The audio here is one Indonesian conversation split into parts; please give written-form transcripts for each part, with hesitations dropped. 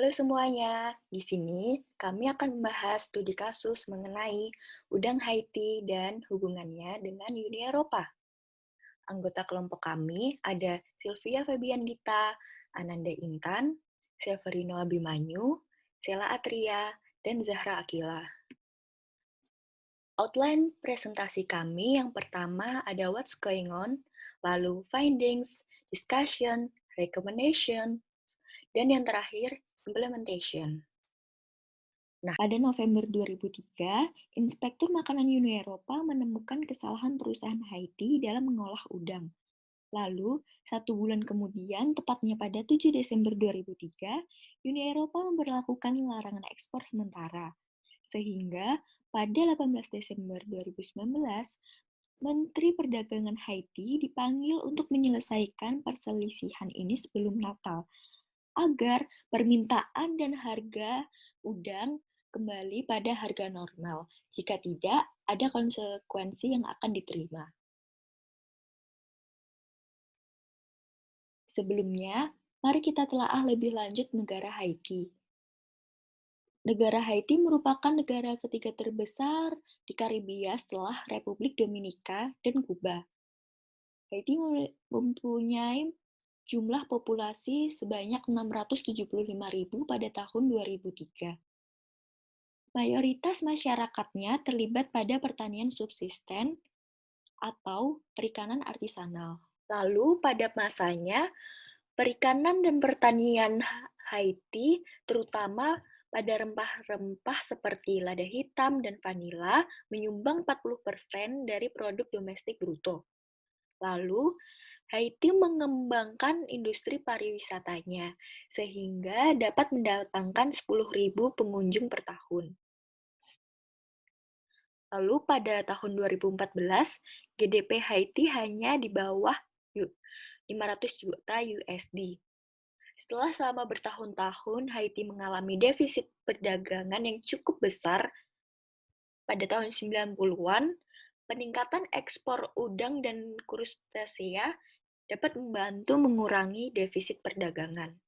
Halo semuanya, di sini kami akan membahas studi kasus mengenai udang Haiti dan hubungannya dengan Uni Eropa. Anggota kelompok kami ada Sylvia Febian Dita, Ananda Intan, Severino Abimanyu, Sela Atria, dan Zahra Akila. Outline presentasi kami yang pertama ada what's going on, lalu findings, discussion, recommendation, dan yang terakhir implementation. Nah, pada November 2003, Inspektur Makanan Uni Eropa menemukan kesalahan perusahaan Haiti dalam mengolah udang. Lalu, 1 bulan kemudian, tepatnya pada 7 Desember 2003, Uni Eropa memberlakukan larangan ekspor sementara. Sehingga, pada 18 Desember 2019, Menteri Perdagangan Haiti dipanggil untuk menyelesaikan perselisihan ini sebelum Natal, agar permintaan dan harga udang kembali pada harga normal. Jika tidak, ada konsekuensi yang akan diterima. Sebelumnya, mari kita telaah lebih lanjut negara Haiti. Negara Haiti merupakan negara ketiga terbesar di Karibia setelah Republik Dominika dan Kuba. Haiti mempunyai jumlah populasi sebanyak 675.000 pada tahun 2003. Mayoritas masyarakatnya terlibat pada pertanian subsisten atau perikanan artisanal. Lalu pada masanya, perikanan dan pertanian Haiti, terutama pada rempah-rempah seperti lada hitam dan vanila, menyumbang 40% dari produk domestik bruto. Lalu, Haiti mengembangkan industri pariwisatanya, sehingga dapat mendatangkan 10.000 pengunjung per tahun. Lalu pada tahun 2014, GDP Haiti hanya di bawah 500 juta USD. Setelah selama bertahun-tahun Haiti mengalami defisit perdagangan yang cukup besar, pada tahun 90-an, peningkatan ekspor udang dan krustasea dapat membantu mengurangi defisit perdagangan.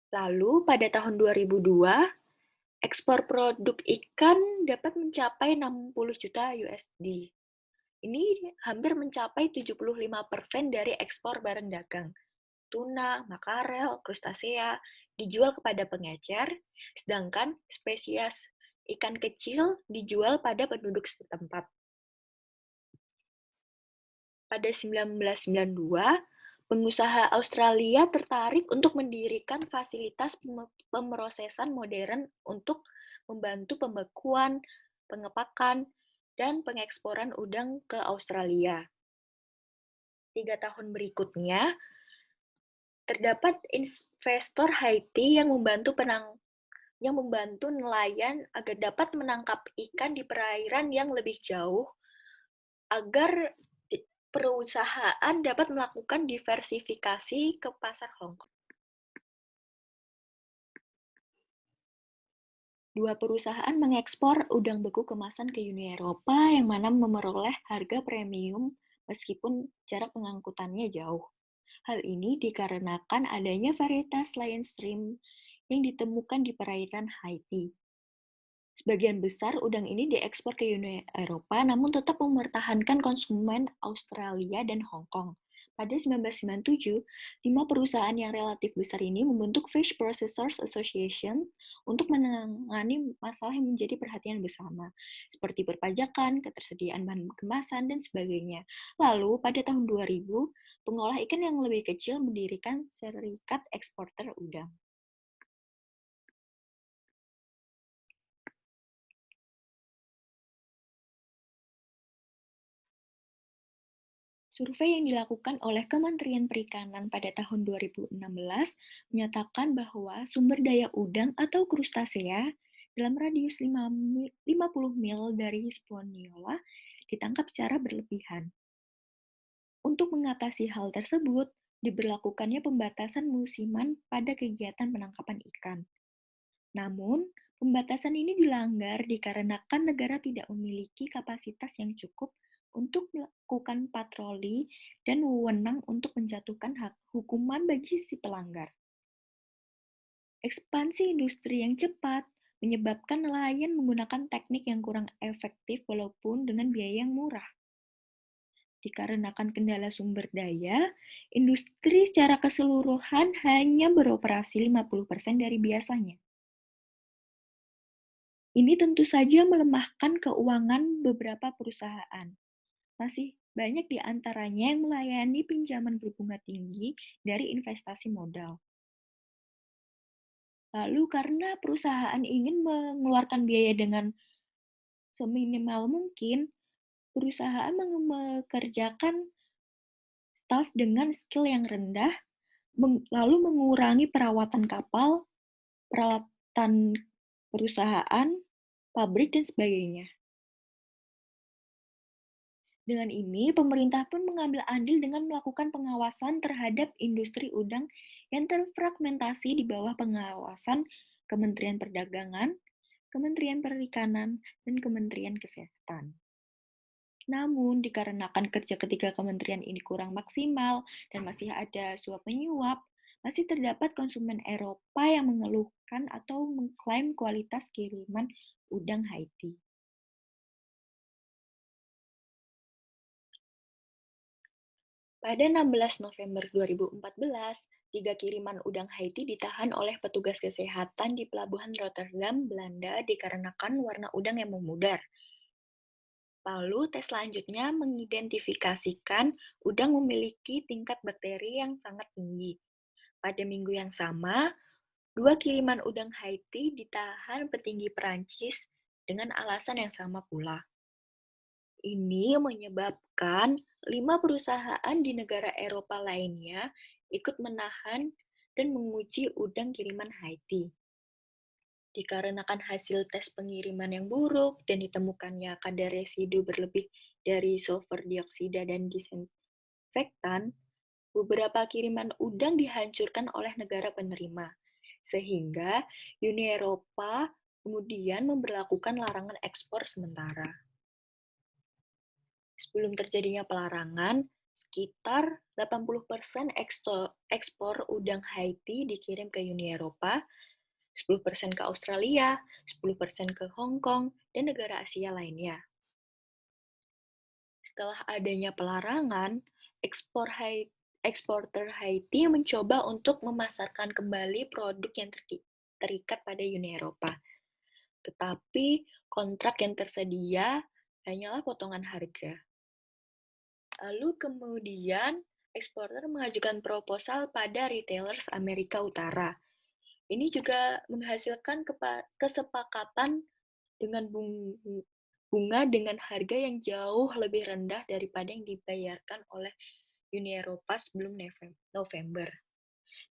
Lalu pada tahun 2002, ekspor produk ikan dapat mencapai 60 juta USD. Ini hampir mencapai 75% dari ekspor barang dagang. Tuna, makarel, krustasea dijual kepada pengecer, sedangkan spesies ikan kecil dijual pada penduduk setempat. Pada 1992, pengusaha Australia tertarik untuk mendirikan fasilitas pemrosesan modern untuk membantu pembekuan, pengepakan, dan pengeksporan udang ke Australia. 3 tahun berikutnya, terdapat investor Haiti yang membantu nelayan agar dapat menangkap ikan di perairan yang lebih jauh agar perusahaan dapat melakukan diversifikasi ke pasar Hong Kong. Dua perusahaan mengekspor udang beku kemasan ke Uni Eropa yang mana memperoleh harga premium meskipun jarak pengangkutannya jauh. Hal ini dikarenakan adanya varietas lion shrimp yang ditemukan di perairan Haiti. Sebagian besar udang ini diekspor ke Uni Eropa, namun tetap mempertahankan konsumen Australia dan Hong Kong. Pada 1997, 5 perusahaan yang relatif besar ini membentuk Fish Processors Association untuk menangani masalah yang menjadi perhatian bersama, seperti perpajakan, ketersediaan bahan kemasan, dan sebagainya. Lalu, pada tahun 2000, pengolah ikan yang lebih kecil mendirikan Serikat Eksporter Udang. Survei yang dilakukan oleh Kementerian Perikanan pada tahun 2016 menyatakan bahwa sumber daya udang atau krustasea dalam radius 50 mil dari Hispaniola ditangkap secara berlebihan. Untuk mengatasi hal tersebut, diberlakukannya pembatasan musiman pada kegiatan penangkapan ikan. Namun, pembatasan ini dilanggar dikarenakan negara tidak memiliki kapasitas yang cukup untuk melakukan patroli dan wewenang untuk menjatuhkan hukuman bagi si pelanggar. Ekspansi industri yang cepat menyebabkan nelayan menggunakan teknik yang kurang efektif walaupun dengan biaya yang murah. Dikarenakan kendala sumber daya, industri secara keseluruhan hanya beroperasi 50% dari biasanya. Ini tentu saja melemahkan keuangan beberapa perusahaan. Masih banyak di antaranya yang melayani pinjaman berbunga tinggi dari investasi modal. Lalu karena perusahaan ingin mengeluarkan biaya dengan seminimal mungkin, perusahaan mengerjakan staf dengan skill yang rendah, lalu mengurangi perawatan kapal, peralatan perusahaan, pabrik, dan sebagainya. Dengan ini, pemerintah pun mengambil andil dengan melakukan pengawasan terhadap industri udang yang terfragmentasi di bawah pengawasan Kementerian Perdagangan, Kementerian Perikanan, dan Kementerian Kesehatan. Namun, dikarenakan kerja ketiga kementerian ini kurang maksimal dan masih ada suap-menyuap, masih terdapat konsumen Eropa yang mengeluhkan atau mengklaim kualitas kiriman udang Haiti. Pada 16 November 2014, 3 kiriman udang Haiti ditahan oleh petugas kesehatan di pelabuhan Rotterdam, Belanda dikarenakan warna udang yang memudar. Lalu tes selanjutnya mengidentifikasikan udang memiliki tingkat bakteri yang sangat tinggi. Pada minggu yang sama, 2 kiriman udang Haiti ditahan petinggi Perancis dengan alasan yang sama pula. Ini menyebabkan 5 perusahaan di negara Eropa lainnya ikut menahan dan menguji udang kiriman Haiti. Dikarenakan hasil tes pengiriman yang buruk dan ditemukannya kadar residu berlebih dari sulfur dioksida dan disinfektan, beberapa kiriman udang dihancurkan oleh negara penerima, sehingga Uni Eropa kemudian memberlakukan larangan ekspor sementara. Sebelum terjadinya pelarangan, sekitar 80% ekspor udang Haiti dikirim ke Uni Eropa, 10% ke Australia, 10% ke Hong Kong, dan negara Asia lainnya. Setelah adanya pelarangan, eksporter Haiti mencoba untuk memasarkan kembali produk yang terikat pada Uni Eropa. Tetapi kontrak yang tersedia hanyalah potongan harga. Lalu kemudian eksporter mengajukan proposal pada retailers Amerika Utara. Ini juga menghasilkan kesepakatan dengan bunga dengan harga yang jauh lebih rendah daripada yang dibayarkan oleh Uni Eropa sebelum November.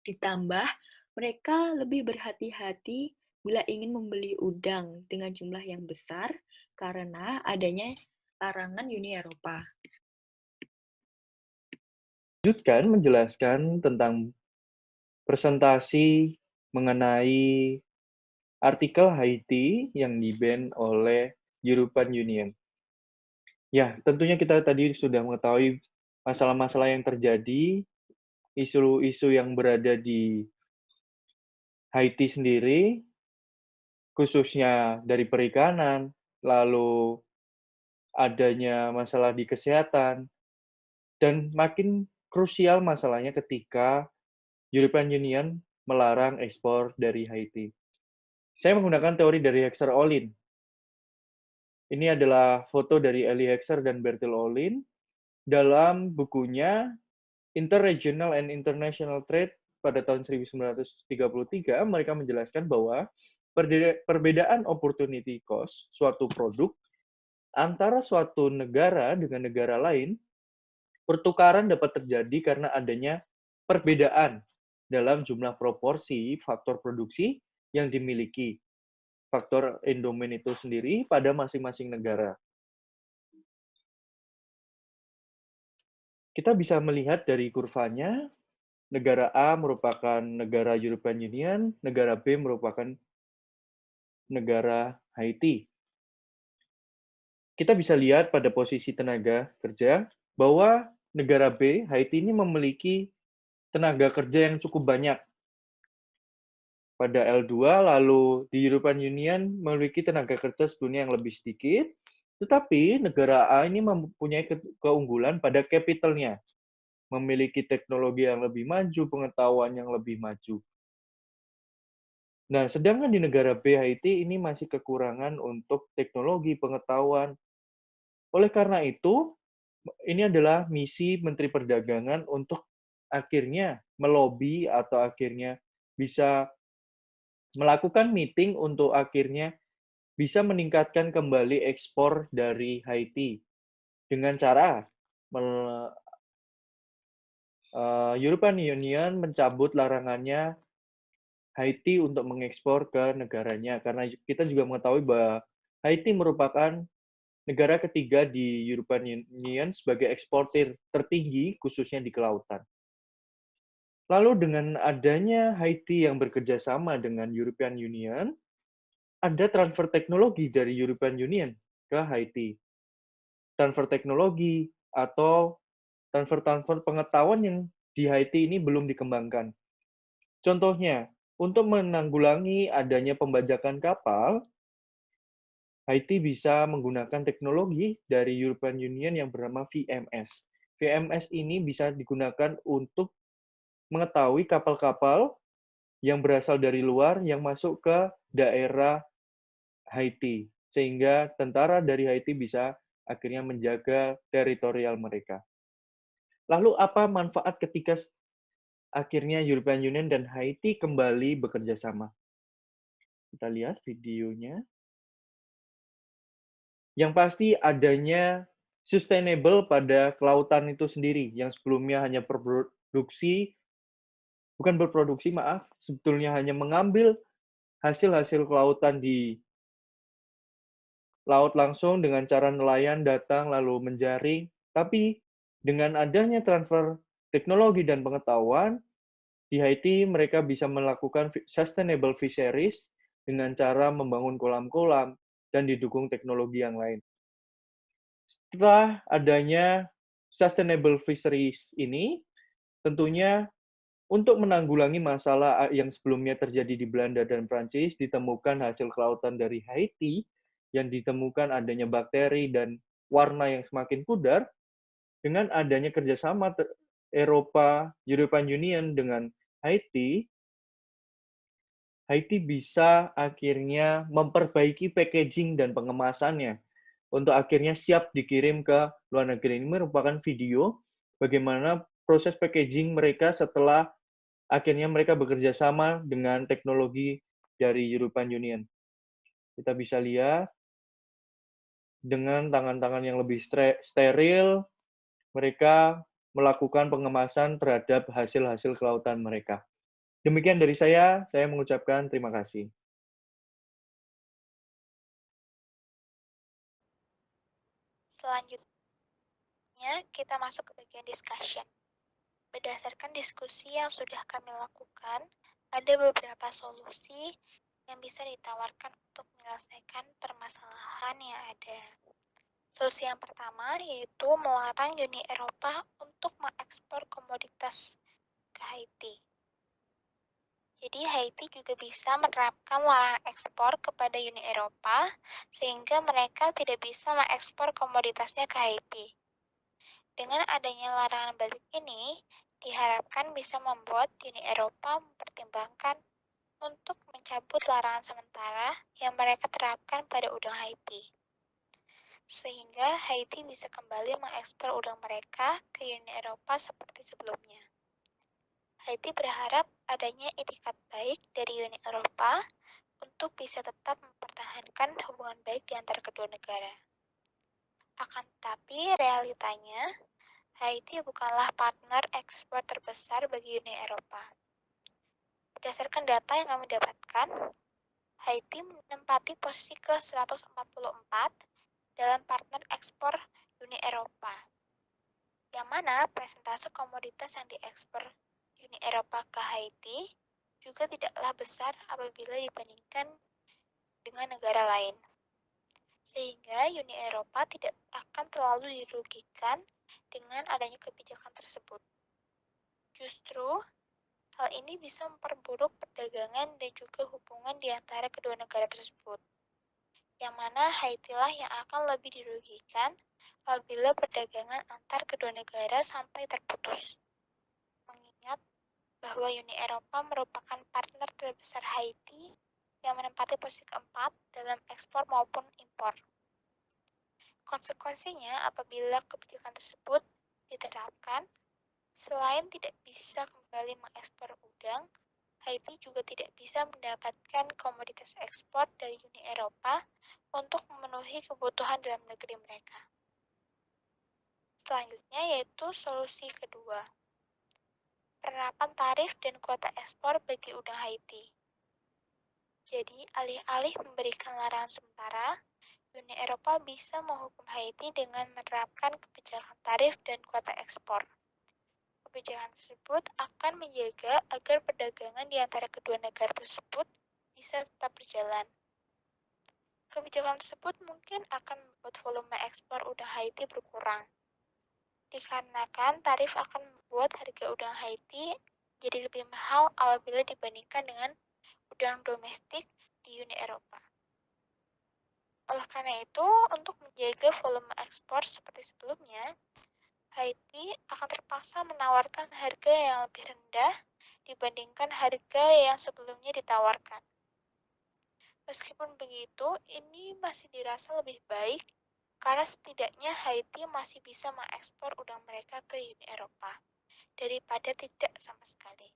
Ditambah, mereka lebih berhati-hati bila ingin membeli udang dengan jumlah yang besar karena adanya larangan Uni Eropa. Lanjutkan menjelaskan tentang presentasi mengenai artikel Haiti yang di-ban oleh European Union. Ya, tentunya kita tadi sudah mengetahui masalah-masalah yang terjadi, isu-isu yang berada di Haiti sendiri, khususnya dari perikanan, lalu adanya masalah di kesehatan, dan makin krusial masalahnya ketika European Union melarang ekspor dari Haiti. Saya menggunakan teori dari Hexer-Ohlin. Ini adalah foto dari Elie Hexer dan Bertil Ohlin dalam bukunya Interregional and International Trade pada tahun 1933. Mereka menjelaskan bahwa perbedaan opportunity cost suatu produk antara suatu negara dengan negara lain, pertukaran dapat terjadi karena adanya perbedaan dalam jumlah proporsi faktor produksi yang dimiliki faktor endomen itu sendiri pada masing-masing negara. Kita bisa melihat dari kurvanya, negara A merupakan negara European Union, negara B merupakan negara Haiti. Kita bisa lihat pada posisi tenaga kerja bahwa negara B, Haiti ini memiliki tenaga kerja yang cukup banyak pada L2, lalu di European Union memiliki tenaga kerja sebetulnya yang lebih sedikit, tetapi negara A ini mempunyai keunggulan pada capital-nya, memiliki teknologi yang lebih maju, pengetahuan yang lebih maju. Nah, sedangkan di negara B, Haiti ini masih kekurangan untuk teknologi, pengetahuan. Oleh karena itu, ini adalah misi Menteri Perdagangan untuk akhirnya melobi atau akhirnya bisa melakukan meeting untuk akhirnya bisa meningkatkan kembali ekspor dari Haiti dengan cara European Union mencabut larangannya Haiti untuk mengekspor ke negaranya karena kita juga mengetahui bahwa Haiti merupakan negara ketiga di European Union sebagai eksportir tertinggi khususnya di kelautan. Lalu dengan adanya Haiti yang bekerja sama dengan European Union, ada transfer teknologi dari European Union ke Haiti. Transfer teknologi atau transfer-transfer pengetahuan yang di Haiti ini belum dikembangkan. Contohnya, untuk menanggulangi adanya pembajakan kapal, Haiti bisa menggunakan teknologi dari European Union yang bernama VMS. VMS ini bisa digunakan untuk mengetahui kapal-kapal yang berasal dari luar yang masuk ke daerah Haiti, sehingga tentara dari Haiti bisa akhirnya menjaga teritorial mereka. Lalu apa manfaat ketika akhirnya European Union dan Haiti kembali bekerja sama? Kita lihat videonya. Yang pasti adanya sustainable pada kelautan itu sendiri, yang sebelumnya hanya bukan berproduksi, maaf, sebetulnya hanya mengambil hasil-hasil kelautan di laut langsung dengan cara nelayan datang lalu menjaring, tapi dengan adanya transfer teknologi dan pengetahuan, di Haiti mereka bisa melakukan sustainable fisheries dengan cara membangun kolam-kolam dan didukung teknologi yang lain. Setelah adanya sustainable fisheries ini, tentunya untuk menanggulangi masalah yang sebelumnya terjadi di Belanda dan Prancis, ditemukan hasil kelautan dari Haiti, yang ditemukan adanya bakteri dan warna yang semakin pudar, dengan adanya kerjasama Eropa, European Union dengan Haiti, Haiti bisa akhirnya memperbaiki packaging dan pengemasannya untuk akhirnya siap dikirim ke luar negeri. Ini merupakan video bagaimana proses packaging mereka setelah akhirnya mereka bekerja sama dengan teknologi dari European Union. Kita bisa lihat dengan tangan-tangan yang lebih steril, mereka melakukan pengemasan terhadap hasil-hasil kelautan mereka. Demikian dari saya mengucapkan terima kasih. Selanjutnya, kita masuk ke bagian discussion. Berdasarkan diskusi yang sudah kami lakukan, ada beberapa solusi yang bisa ditawarkan untuk menyelesaikan permasalahan yang ada. Solusi yang pertama yaitu melarang Uni Eropa untuk mengekspor komoditas ke Haiti. Jadi Haiti juga bisa menerapkan larangan ekspor kepada Uni Eropa sehingga mereka tidak bisa mengekspor komoditasnya ke Haiti. Dengan adanya larangan balik ini, diharapkan bisa membuat Uni Eropa mempertimbangkan untuk mencabut larangan sementara yang mereka terapkan pada udang Haiti. Sehingga Haiti bisa kembali mengekspor udang mereka ke Uni Eropa seperti sebelumnya. Haiti berharap adanya itikat baik dari Uni Eropa untuk bisa tetap mempertahankan hubungan baik di antara kedua negara. Akan tetapi realitanya, Haiti bukanlah partner ekspor terbesar bagi Uni Eropa. Berdasarkan data yang kami dapatkan, Haiti menempati posisi ke-144 dalam partner ekspor Uni Eropa, yang mana persentase komoditas yang diekspor Uni Eropa ke Haiti juga tidaklah besar apabila dibandingkan dengan negara lain. sehingga Uni Eropa tidak akan terlalu dirugikan dengan adanya kebijakan tersebut. Justru, hal ini bisa memperburuk perdagangan dan juga hubungan di antara kedua negara tersebut, yang mana Haiti lah yang akan lebih dirugikan apabila perdagangan antar kedua negara sampai terputus. Mengingat bahwa Uni Eropa merupakan partner terbesar Haiti yang menempati posisi keempat dalam ekspor maupun impor. Konsekuensinya, apabila kebijakan tersebut diterapkan, selain tidak bisa kembali mengekspor udang, Haiti juga tidak bisa mendapatkan komoditas ekspor dari Uni Eropa untuk memenuhi kebutuhan dalam negeri mereka. Selanjutnya yaitu solusi kedua, penerapan tarif dan kuota ekspor bagi udang Haiti. Jadi, alih-alih memberikan larangan sementara, Uni Eropa bisa menghukum Haiti dengan menerapkan kebijakan tarif dan kuota ekspor. Kebijakan tersebut akan menjaga agar perdagangan di antara kedua negara tersebut bisa tetap berjalan. Kebijakan tersebut mungkin akan membuat volume ekspor udang Haiti berkurang, dikarenakan tarif akan membuat harga udang Haiti jadi lebih mahal apabila dibandingkan dengan udang domestik di Uni Eropa. Oleh karena itu, untuk menjaga volume ekspor seperti sebelumnya, Haiti akan terpaksa menawarkan harga yang lebih rendah dibandingkan harga yang sebelumnya ditawarkan. Meskipun begitu, ini masih dirasa lebih baik karena setidaknya Haiti masih bisa mengekspor udang mereka ke Uni Eropa daripada tidak sama sekali.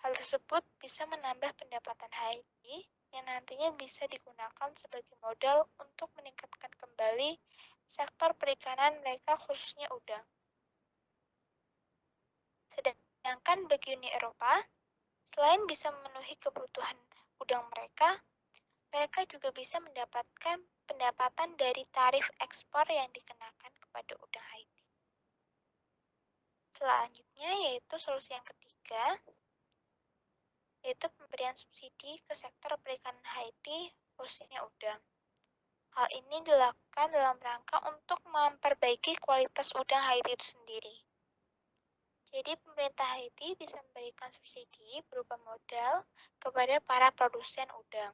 Hal tersebut bisa menambah pendapatan Haiti yang nantinya bisa digunakan sebagai modal untuk meningkatkan kembali sektor perikanan mereka khususnya udang. Sedangkan bagi Uni Eropa, selain bisa memenuhi kebutuhan udang mereka juga bisa mendapatkan pendapatan dari tarif ekspor yang dikenakan kepada udang Haiti. Selanjutnya yaitu solusi yang ketiga, yaitu pemberian subsidi ke sektor perikanan Haiti, khususnya udang. Hal ini dilakukan dalam rangka untuk memperbaiki kualitas udang Haiti itu sendiri. Jadi pemerintah Haiti bisa memberikan subsidi berupa modal kepada para produsen udang.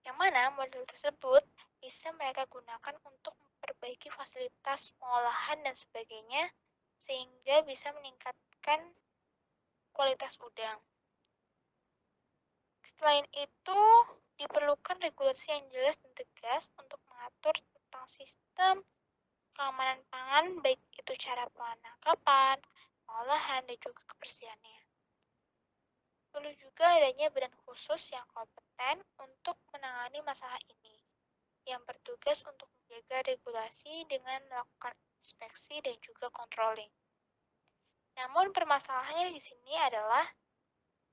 Yang mana modal tersebut bisa mereka gunakan untuk memperbaiki fasilitas pengolahan dan sebagainya, sehingga bisa meningkatkan kualitas udang. Selain itu, diperlukan regulasi yang jelas dan tegas untuk mengatur tentang sistem keamanan pangan, baik itu cara penangkapan, pengolahan, dan juga kebersihannya. Perlu juga adanya badan khusus yang kompeten untuk menangani masalah ini, yang bertugas untuk menjaga regulasi dengan melakukan inspeksi dan juga controlling. Namun permasalahannya di sini adalah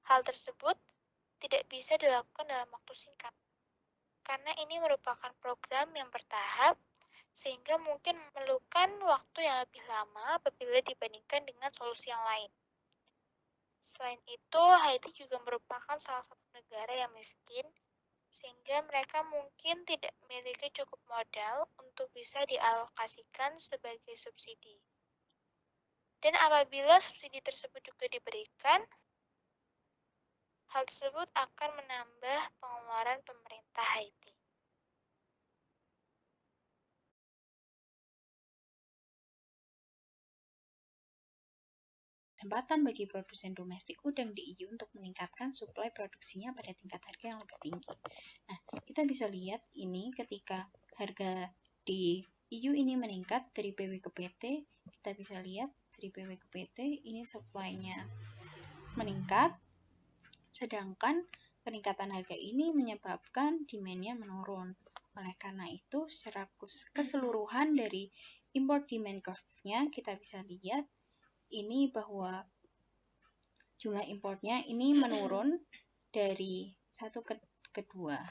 hal tersebut tidak bisa dilakukan dalam waktu singkat, karena ini merupakan program yang bertahap, sehingga mungkin memerlukan waktu yang lebih lama apabila dibandingkan dengan solusi yang lain. Selain itu, Haiti juga merupakan salah satu negara yang miskin, sehingga mereka mungkin tidak memiliki cukup modal untuk bisa dialokasikan sebagai subsidi. Dan apabila subsidi tersebut juga diberikan, hal tersebut akan menambah pengeluaran pemerintah Haiti. Kesempatan bagi produsen domestik udang di EU untuk meningkatkan suplai produksinya pada tingkat harga yang lebih tinggi. Nah, kita bisa lihat ini ketika harga di EU ini meningkat dari PW ke PT, kita bisa lihat dari PW ke PT ini supply-nya meningkat, sedangkan peningkatan harga ini menyebabkan demand-nya menurun. Oleh karena itu, secara keseluruhan dari import demand curve-nya kita bisa lihat ini bahwa jumlah importnya ini menurun dari satu ke dua,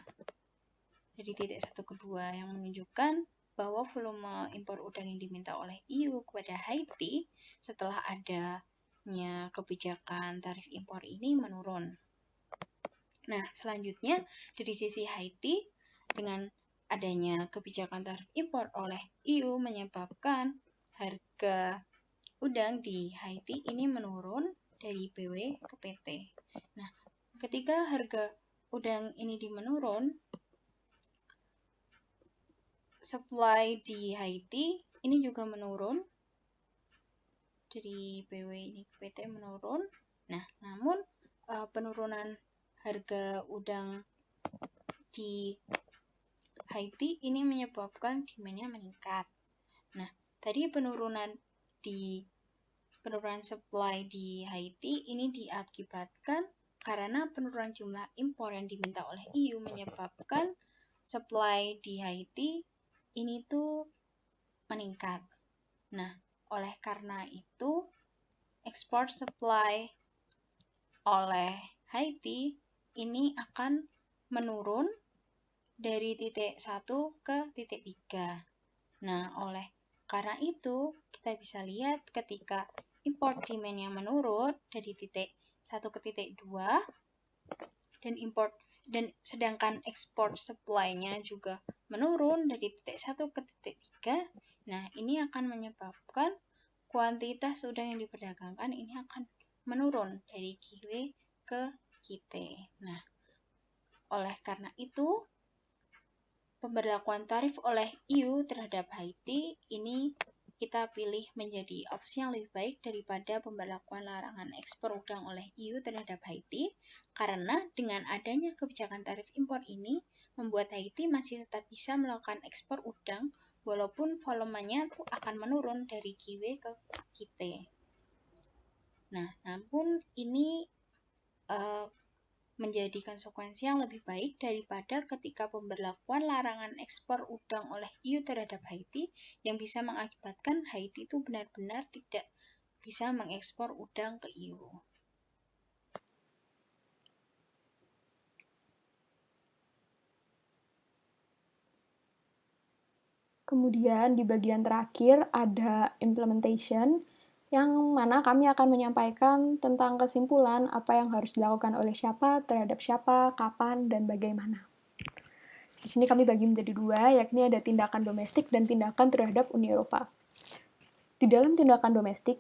dari titik 1 ke 2 yang menunjukkan bahwa volume impor udang yang diminta oleh EU kepada Haiti setelah adanya kebijakan tarif impor ini menurun. Nah, selanjutnya dari sisi Haiti dengan adanya kebijakan tarif impor oleh EU menyebabkan harga udang di Haiti ini menurun dari PW ke PT. Nah, ketika harga udang ini menurun, supply di Haiti ini juga menurun dari PW ini ke PT menurun. Nah, namun penurunan harga udang di Haiti ini menyebabkan demand-nya meningkat. Nah, tadi penurunan supply di Haiti ini diakibatkan karena penurunan jumlah impor yang diminta oleh EU menyebabkan supply di Haiti ini tuh meningkat. Nah, oleh karena itu ekspor supply oleh Haiti ini akan menurun dari titik 1 ke titik 3. Nah, oleh karena itu kita bisa lihat ketika import demand-nya menurun dari titik 1 ke titik 2 dan sedangkan ekspor supply-nya juga menurun dari titik 1 ke titik 3. Nah, ini akan menyebabkan kuantitas udang yang diperdagangkan ini akan menurun dari KW ke KT. Nah, oleh karena itu pemberlakuan tarif oleh EU terhadap Haiti ini kita pilih menjadi opsi yang lebih baik daripada pemberlakuan larangan ekspor udang oleh EU terhadap Haiti, karena dengan adanya kebijakan tarif impor ini membuat Haiti masih tetap bisa melakukan ekspor udang walaupun volumenya tuh akan menurun dari KW ke KT. Nah, namun ini menjadi konsekuensi yang lebih baik daripada ketika pemberlakuan larangan ekspor udang oleh EU terhadap Haiti yang bisa mengakibatkan Haiti itu benar-benar tidak bisa mengekspor udang ke EU. Kemudian di bagian terakhir ada implementation, yang mana kami akan menyampaikan tentang kesimpulan apa yang harus dilakukan oleh siapa, terhadap siapa, kapan, dan bagaimana. Di sini kami bagi menjadi dua, yakni ada tindakan domestik dan tindakan terhadap Uni Eropa. Di dalam tindakan domestik,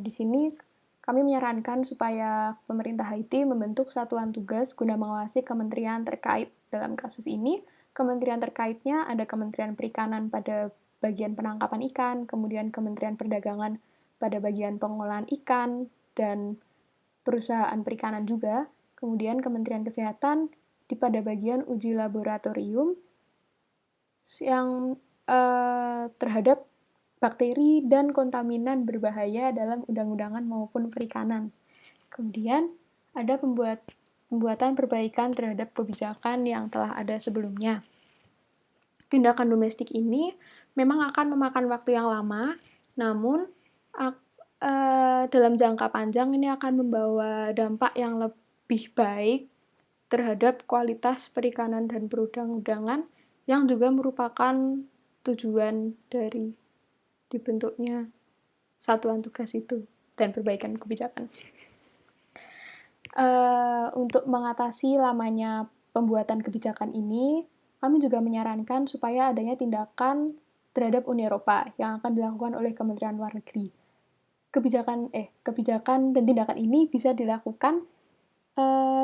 di sini kami menyarankan supaya pemerintah Haiti membentuk satuan tugas guna mengawasi kementerian terkait. Dalam kasus ini, kementerian terkaitnya ada Kementerian Perikanan pada bagian penangkapan ikan, kemudian Kementerian Perdagangan pada bagian pengolahan ikan, dan perusahaan perikanan juga, kemudian Kementerian Kesehatan pada bagian uji laboratorium yang terhadap bakteri dan kontaminan berbahaya dalam undang-undangan maupun perikanan. Kemudian ada pembuatan perbaikan terhadap kebijakan yang telah ada sebelumnya. Tindakan domestik ini memang akan memakan waktu yang lama, namun dalam jangka panjang ini akan membawa dampak yang lebih baik terhadap kualitas perikanan dan perundang-undangan yang juga merupakan tujuan dari dibentuknya satuan tugas itu dan perbaikan kebijakan. Untuk mengatasi lamanya pembuatan kebijakan ini, kami juga menyarankan supaya adanya tindakan terhadap Uni Eropa yang akan dilakukan oleh Kementerian Luar Negeri. Kebijakan dan tindakan ini bisa dilakukan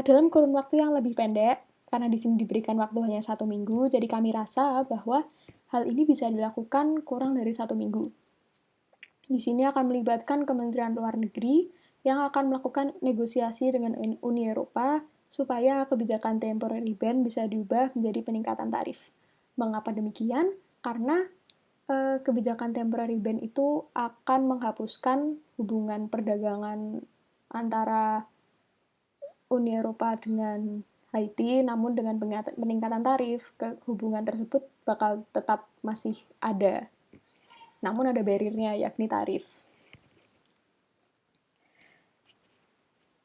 dalam kurun waktu yang lebih pendek, karena di sini diberikan waktu hanya 1 minggu, jadi kami rasa bahwa hal ini bisa dilakukan kurang dari 1 minggu. Di sini akan melibatkan Kementerian Luar Negeri yang akan melakukan negosiasi dengan Uni Eropa supaya kebijakan temporary ban bisa diubah menjadi peningkatan tarif. Mengapa demikian? Karena kebijakan temporary ban itu akan menghapuskan hubungan perdagangan antara Uni Eropa dengan Haiti, namun dengan peningkatan tarif, hubungan tersebut bakal tetap masih ada. Namun ada barrier-nya, yakni tarif.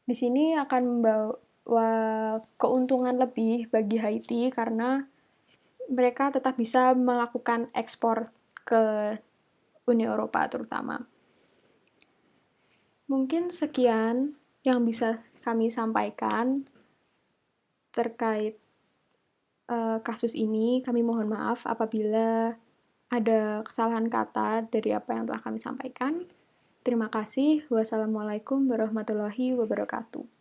Di sini akan membawa keuntungan lebih bagi Haiti karena mereka tetap bisa melakukan ekspor ke Uni Eropa terutama. Mungkin sekian yang bisa kami sampaikan terkait kasus ini. Kami mohon maaf apabila ada kesalahan kata dari apa yang telah kami sampaikan. Terima kasih. Wassalamualaikum warahmatullahi wabarakatuh.